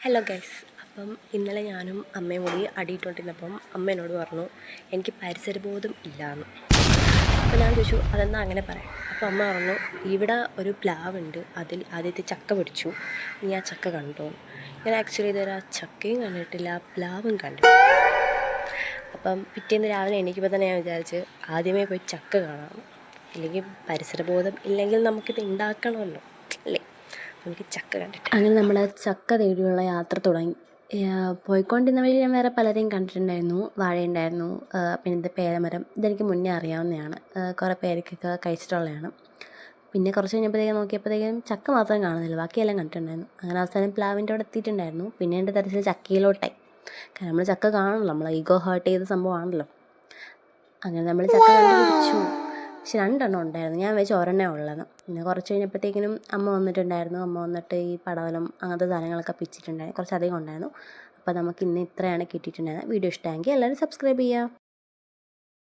Hello guys, അപ്പം ഇന്നലെ ഞാനും അമ്മയും കൂടി അടിയിട്ടുകൊണ്ടിരുന്നപ്പം അമ്മ എന്നോട് പറഞ്ഞു എനിക്ക് പരിസരബോധം ഇല്ലയെന്ന്. അപ്പോൾ ഞാൻ ചോദിച്ചു അതെന്താ അങ്ങനെ പറയാം. അപ്പോൾ അമ്മ പറഞ്ഞു ഇവിടെ ഒരു പ്ലാവുണ്ട്, അതിൽ ആദ്യത്തെ ചക്ക പിടിച്ചു, നീ ആ ചക്ക കണ്ടോ. ഞാൻ ആക്ച്വലി ഇതുവരെ ആ ചക്കയും കണ്ടിട്ടില്ല, പ്ലാവും കണ്ടിട്ടില്ല. അപ്പം പിറ്റേന്ന് രാവിലെ എണീക്കുമ്പോൾ തന്നെ ഞാൻ വിചാരിച്ച് ആദ്യമേ പോയി ചക്ക കാണാം, ഇല്ലെങ്കിൽ പരിസരബോധം ഇല്ലെങ്കിൽ നമുക്കിത് ഉണ്ടാക്കണമല്ലോ അല്ലേ. എനിക്ക് ചക്ക കണ്ടിട്ട് അങ്ങനെ നമ്മൾ ചക്ക തേടിയുള്ള യാത്ര തുടങ്ങി. പോയിക്കൊണ്ടിരുന്ന വഴി ഞാൻ വേറെ പലരെയും കണ്ടിട്ടുണ്ടായിരുന്നു. വാഴയുണ്ടായിരുന്നു, പിന്നെ ഇത് പേരമരം, ഇതെനിക്ക് മുന്നേ അറിയാവുന്നതാണ്, കുറേ പേരക്കൊക്കെ കഴിച്ചിട്ടുള്ളതാണ്. പിന്നെ കുറച്ച് കഴിഞ്ഞപ്പോഴത്തേക്കും നോക്കിയപ്പോഴത്തേക്കും ചക്ക മാത്രം കാണുന്നില്ല, ബാക്കിയെല്ലാം കണ്ടിട്ടുണ്ടായിരുന്നു. അങ്ങനെ അവസാനം പ്ലാവിൻ്റെ അവിടെ എത്തിയിട്ടുണ്ടായിരുന്നു. പിന്നെ എൻ്റെ തരത്തിൽ ചക്കയിലോട്ടായി. കാരണം നമ്മൾ ചക്ക കാണണമല്ലോ, നമ്മൾ ഈഗോ ഹേർട്ട് ചെയ്ത സംഭവമാണല്ലോ. അങ്ങനെ നമ്മൾ ചക്ക കണ്ടുപിടിച്ചു. പക്ഷെ 2 എണ്ണം ഉണ്ടായിരുന്നു, ഞാൻ വെച്ച് ഒരെണ്ണേ ഉള്ളതെന്ന്. പിന്നെ കുറച്ച് കഴിഞ്ഞപ്പോഴത്തേക്കിനും അമ്മ വന്നിട്ടുണ്ടായിരുന്നു. അമ്മ വന്നിട്ട് ഈ പടവലം അങ്ങനത്തെ സാധനങ്ങളൊക്കെ പിച്ചിട്ടുണ്ടായിരുന്നു, കുറച്ചധികം ഉണ്ടായിരുന്നു. അപ്പോൾ നമുക്ക് ഇന്ന് ഇത്രയാണ് കിട്ടിയിട്ടുണ്ടായിരുന്നത്. വീഡിയോ ഇഷ്ടമെങ്കിൽ എല്ലാവരും സബ്സ്ക്രൈബ് ചെയ്യുക.